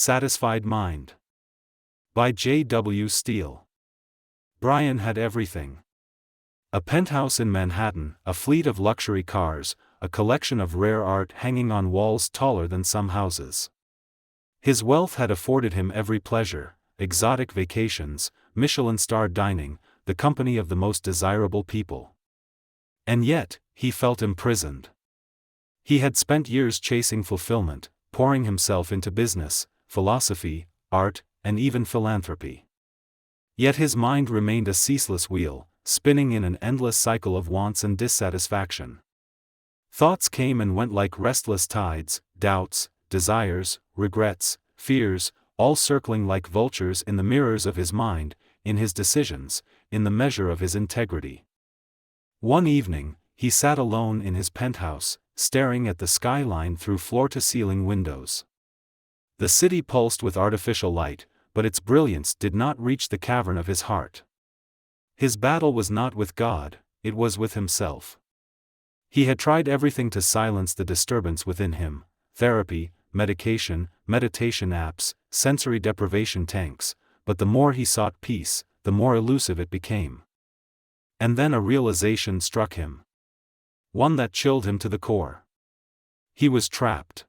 Satisfied Mind. By J.W. Steele. Brian had everything. A penthouse in Manhattan, a fleet of luxury cars, a collection of rare art hanging on walls taller than some houses. His wealth had afforded him every pleasure, exotic vacations, Michelin-starred dining, the company of the most desirable people. And yet, he felt imprisoned. He had spent years chasing fulfillment, pouring himself into business, philosophy, art, and even philanthropy. Yet his mind remained a ceaseless wheel, spinning in an endless cycle of wants and dissatisfaction. Thoughts came and went like restless tides, doubts, desires, regrets, fears, all circling like vultures in the mirrors of his mind, in his decisions, in the measure of his integrity. One evening, he sat alone in his penthouse, staring at the skyline through floor-to-ceiling windows. The city pulsed with artificial light, but its brilliance did not reach the cavern of his heart. His battle was not with God, it was with himself. He had tried everything to silence the disturbance within him: therapy, medication, meditation apps, sensory deprivation tanks, but the more he sought peace, the more elusive it became. And then a realization struck him. One that chilled him to the core. He was trapped.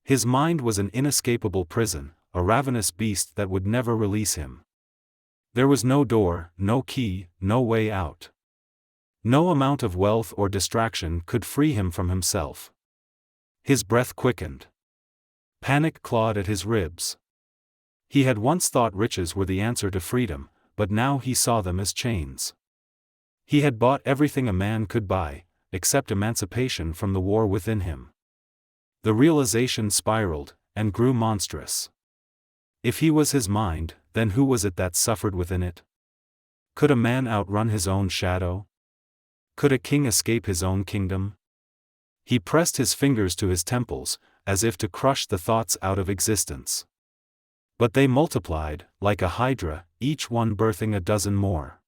His mind was an inescapable prison, a ravenous beast that would never release him. There was no door, no key, no way out. No amount of wealth or distraction could free him from himself. His breath quickened. Panic clawed at his ribs. He had once thought riches were the answer to freedom, but now he saw them as chains. He had bought everything a man could buy, except emancipation from the war within him. The realization spiraled, and grew monstrous. If he was his mind, then who was it that suffered within it? Could a man outrun his own shadow? Could a king escape his own kingdom? He pressed his fingers to his temples, as if to crush the thoughts out of existence. But they multiplied, like a hydra, each one birthing a dozen more.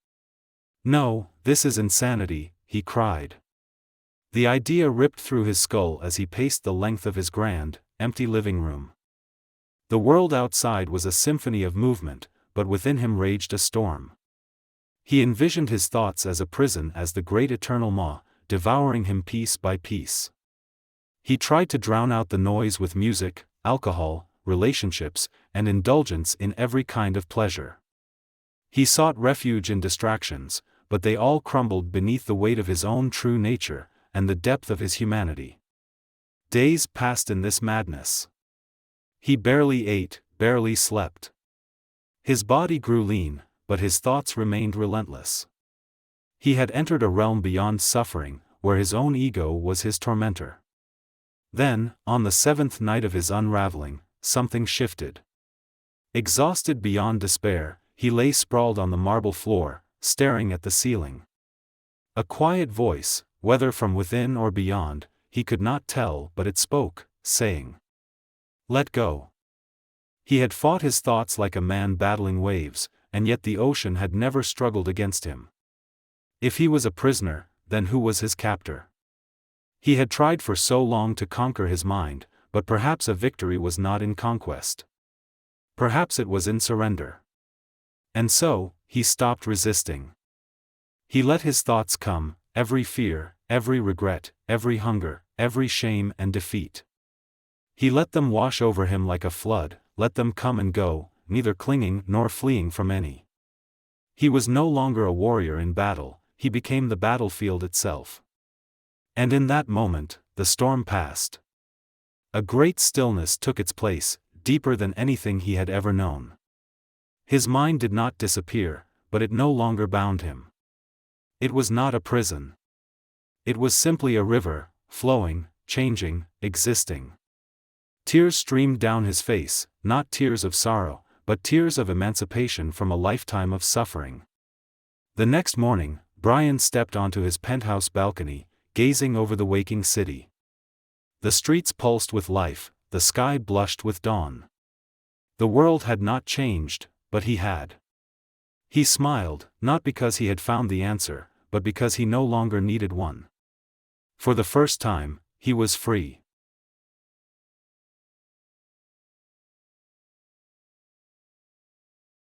"No, this is insanity," he cried. The idea ripped through his skull as he paced the length of his grand, empty living room. The world outside was a symphony of movement, but within him raged a storm. He envisioned his thoughts as a prison, as the great eternal maw, devouring him piece by piece. He tried to drown out the noise with music, alcohol, relationships, and indulgence in every kind of pleasure. He sought refuge in distractions, but they all crumbled beneath the weight of his own true nature, and the depth of his humanity. Days passed in this madness. He barely ate, barely slept. His body grew lean, but his thoughts remained relentless. He had entered a realm beyond suffering, where his own ego was his tormentor. Then, on the seventh night of his unraveling, something shifted. Exhausted beyond despair, he lay sprawled on the marble floor, staring at the ceiling. A quiet voice, whether from within or beyond, he could not tell, but it spoke, saying, "Let go." He had fought his thoughts like a man battling waves, and yet the ocean had never struggled against him. If he was a prisoner, then who was his captor? He had tried for so long to conquer his mind, but perhaps a victory was not in conquest. Perhaps it was in surrender. And so, he stopped resisting. He let his thoughts come, every fear, every regret, every hunger, every shame and defeat. He let them wash over him like a flood, let them come and go, neither clinging nor fleeing from any. He was no longer a warrior in battle, he became the battlefield itself. And in that moment, the storm passed. A great stillness took its place, deeper than anything he had ever known. His mind did not disappear, but it no longer bound him. It was not a prison. It was simply a river, flowing, changing, existing. Tears streamed down his face, not tears of sorrow, but tears of emancipation from a lifetime of suffering. The next morning, Brian stepped onto his penthouse balcony, gazing over the waking city. The streets pulsed with life, the sky blushed with dawn. The world had not changed, but he had. He smiled, not because he had found the answer, but because he no longer needed one. For the first time, he was free.